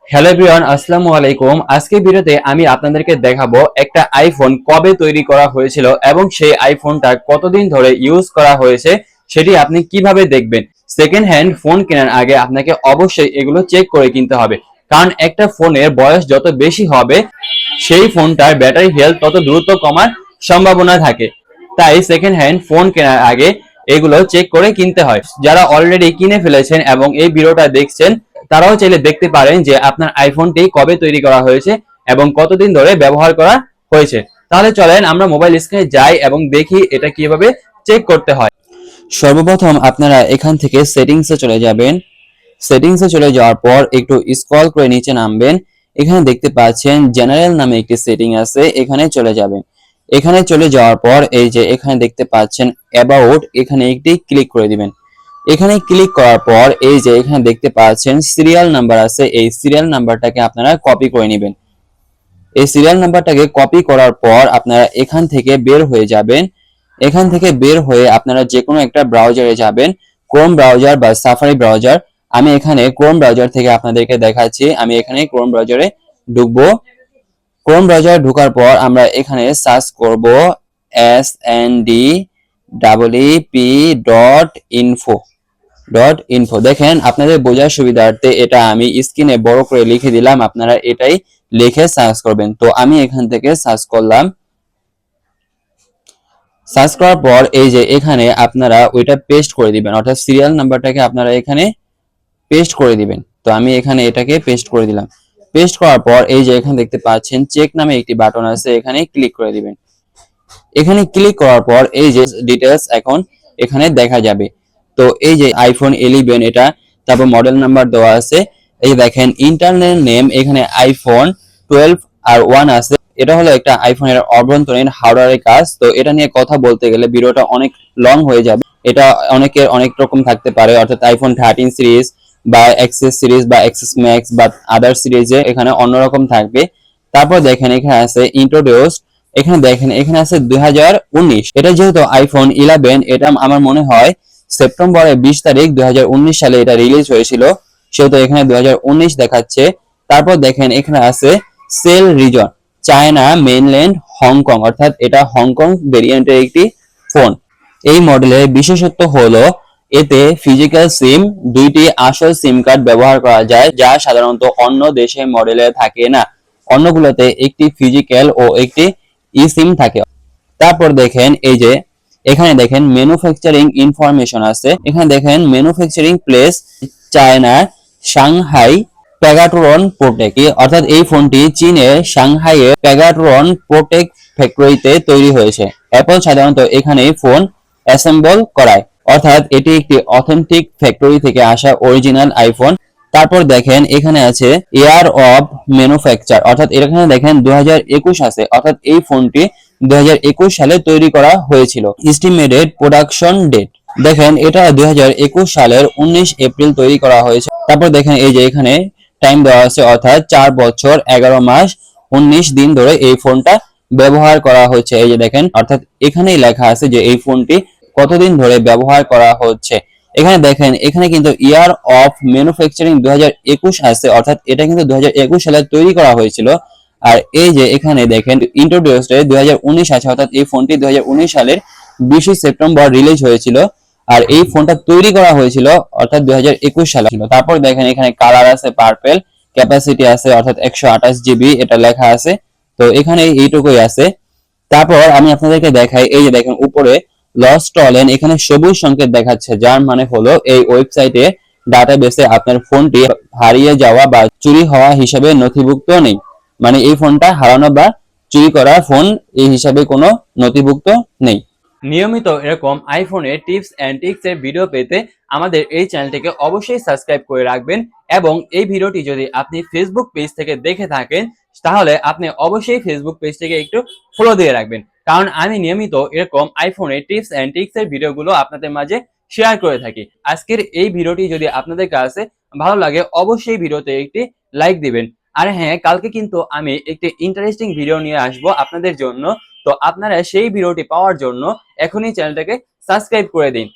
Hello everyone, আসসালামু আলাইকুম। আজকের ভিডিওতে আমি আপনাদেরকে দেখাবো একটা আইফোন কবে তৈরি করা হয়েছিল এবং সেই আইফোনটা কতদিন ধরে ইউজ করা হয়েছে সেটি আপনি কিভাবে দেখবেন। সেকেন্ড হ্যান্ড ফোন কেনার আগে আপনাকে অবশ্যই এগুলো চেক করে কিনতে হবে, কারণ একটা ফোনের বয়স যত বেশি হবে সেই ফোনটার ব্যাটারি হেলথ তত দ্রুত কমার সম্ভাবনা থাকে। তাই সেকেন্ড হ্যান্ড ফোন কেনার আগে এগুলো চেক করে কিনতে হয়। যারা অলরেডি কিনে ফেলেছেন এবং এই ভিডিওটা দেখছেন তারাও চাইলে দেখতে পারেন যে আপনার আইফোনটি কবে তৈরি করা হয়েছে এবং কতদিন ধরে ব্যবহার করা হয়েছে। তাহলে চলেন আমরা মোবাইল স্ক্রিনে যাই এবং দেখি এটা কিভাবে চেক করতে হয়। সর্বপ্রথম আপনারা এখান থেকে সেটিংসে চলে যাবেন। সেটিংসে চলে যাওয়ার পর একটু স্ক্রল করে নিচে নামবেন। এখানে দেখতে পাচ্ছেন জেনারেল নামে একটি সেটিং আছে, এখানে চলে যাবেন। এখানে চলে যাওয়ার পর এই যে এখানে দেখতে পাচ্ছেন অ্যাবাউট, এখানে একটি ক্লিক করে দিবেন। এখানে ক্লিক করার পর এই যে এখানে দেখতে পাচ্ছেন সিরিয়াল নাম্বার আছে, এই সিরিয়াল নাম্বারটাকে আপনারা কপি করে নেবেন। এই সিরিয়াল নাম্বারটাকে কপি করার পর আপনারা এখান থেকে বের হয়ে যাবেন। এখান থেকে বের হয়ে আপনারা যে কোনো একটা ব্রাউজারে যাবেন, ক্রোম ব্রাউজার বা সাফারি ব্রাউজার। আমি এখানে ক্রোম ব্রাউজার থেকে আপনাদেরকে দেখাচ্ছি। আমি এখানে ক্রোম ব্রাউজারে ঢুকবো। ক্রোম ব্রাউজারে ঢোকার পর আমরা এখানে সার্চ করব sndep.info। দেখেন আপনাদের বোঝার সুবিধার্থে এটা আমি স্ক্রিনে বড় করে লিখে দিলাম, আপনারা এটাই লিখে সার্চ করবেন। তো আমি এখান থেকে সার্চ করলাম। সার্চ করার পর এই যে এখানে আপনারা ওইটা পেস্ট করে দিবেন, অর্থাৎ সিরিয়াল নাম্বারটাকে আপনারা এখানে পেস্ট করে দিবেন। তো আমি এখানে এটাকে পেস্ট করে দিলাম। পেস্ট করার পর এই যে এখানে দেখতে পাচ্ছেন চেক নামে একটি বাটন আছে, এখানে ক্লিক করে দিবেন। এখানে ক্লিক করার পর এই যে ডিটেইলস এখন এখানে দেখা যাবে। তো এই যে আইফোন 11 এটা, তারপর মডেল নাম্বার দেওয়া আছে। এই দেখেন ইন্টারনাল নেম এখানে আইফোন 12 আর 1 আছে। এটা হলো একটা আইফোনের অভ্যন্তরীণ হার্ডওয়্যারের কাজ। তো এটা নিয়ে কথা বলতে গেলে ভিডিওটা অনেক লং হয়ে যাবে। এটা অনেকের অনেক রকম থাকতে পারে, অর্থাৎ আইফোন 13 সিরিজ বা এক্সএস সিরিজ বা এক্সএস ম্যাক্স বা আদার সিরিজে এখানে অন্যরকম থাকবে। তারপর দেখেন এখানে আছে ইন্ট্রোডিউস। এখানে দেখেন এখানে আছে 2019। এটা যেহেতু আইফোন 11, এটা আমার মনে হয় সেপ্টেম্বরের 20 তারিখ 2019 সালে এটা রিলিজ হয়েছিল, সেহেতু এখানে 2019 দেখাচ্ছে। তারপর দেখেন এখানে আছে সেল রিজন, চায়না, মেইনল্যান্ড, হংকং, অর্থাৎ এটা হংকং ভেরিয়েন্টের একটি ফোন। এই মডেলের বিশেষত্ব হলো এতে ফিজিক্যাল সিম, দুইটি আসল সিম কার্ড ব্যবহার করা যায়, যা সাধারণত অন্য দেশের মডেলে থাকে না। অন্যগুলোতে একটি ফিজিক্যাল ও একটি ই সিম থাকে। তারপর দেখেন এই যে এখানে দেখেন ম্যানুফ্যাকচারিং ইনফরমেশন আছে। এখানে দেখেন manufacturing place China, Shanghai, Pegatron প্রোটেক, অর্থাৎ এই ফোনটি চীনের সাংহাইয়ের প্যাগাট্রন প্রোটেক ফ্যাক্টরিতে তৈরি হয়েছে। অ্যাপল সাধারণত এখানে ফোন অ্যাসেম্বল করায়, অর্থাৎ এটি একটি অথেন্টিক ফ্যাক্টরি থেকে আসা অরিজিনাল আইফোন। তারপর দেখেন এখানে আছে ইয়ার অফ ম্যানুফ্যাকচার, অর্থাৎ এখানে দেখেন 2021 আছে, অর্থাৎ এই ফোনটি 2021 সালে তৈরি করা হয়েছিল। এস্টিমেটেড প্রোডাকশন ডেট দেখেন এটা 2021 সালের 19 এপ্রিল তৈরি করা হয়েছে। তারপর দেখেন এই যে এখানে টাইম দেওয়া আছে, অর্থাৎ 4 বছর 11 মাস 19 দিন ধরে এই ফোনটা ব্যবহার করা হচ্ছে। এই যে দেখেন, অর্থাৎ এখানেই লেখা আছে যে এই ফোনটি কতদিন ধরে ব্যবহার করা হচ্ছে। এখানে দেখেন এখানে কিন্তু ইয়ার অফ ম্যানুফ্যাকচারিং 2021 আছে, অর্থাৎ এটা কিন্তু 2021 সালে তৈরি করা হয়েছিল। আর এই যে এখানে দেখেন ইন্ট্রোডিউসড 2019 আছে, অর্থাৎ এই ফোনটি 2019 সালের 20 সেপ্টেম্বর রিলিজ হয়েছিল আর এই ফোনটা তৈরি করা হয়েছিল অর্থাৎ 2021 সালে ছিল। তারপর দেখেন এখানে কালার আছে পার্পল, ক্যাপাসিটি আছে অর্থাৎ 128 জিবি এটা লেখা আছে। তো এখানে এইটুকুই আছে। তারপর আমি আপনাদেরকে দেখাই, এই যে দেখেন উপরে লস্ট স্টলেন এখানে সবুজ সংকেত দেখাচ্ছে, যার মানে হলো এই ওয়েবসাইটে ডাটাবেসে আপনার ফোনটি হারিয়ে যাওয়া বা চুরি হওয়া হিসেবে নথিভুক্ত নেই। মানে এই ফোনটা হারানো বা চুরি করা ফোন এই হিসাবে কোনো নথিভুক্ত নেই। নিয়মিত এরকম আইফোনের টিপস এন্ড ট্রিক্স এর ভিডিও পেতে আমাদের এই চ্যানেলটিকে অবশ্যই সাবস্ক্রাইব করে রাখবেন এবং এই ভিডিওটি যদি আপনি ফেসবুক পেজ থেকে দেখে থাকেন তাহলে আপনি অবশ্যই ফেসবুক পেজটিকে একটু ফলো দিয়ে রাখবেন, কারণ আমি নিয়মিত এরকম আইফোনের টিপস এন্ড ট্রিক্স এর ভিডিওগুলো আপনাদের মাঝে শেয়ার করে থাকি। আজকের এই ভিডিওটি যদি আপনাদের কাছে ভালো লাগে অবশ্যই ভিডিওতে একটি লাইক দিবেন। আর হ্যাঁ, কালকে কিন্তু আমি একটি ইন্টারেস্টিং ভিডিও নিয়ে আসবো আপনাদের জন্য। তো আপনারা সেই ভিডিওটি পাওয়ার জন্য এখনই চ্যানেলটাকে সাবস্ক্রাইব করে দিন।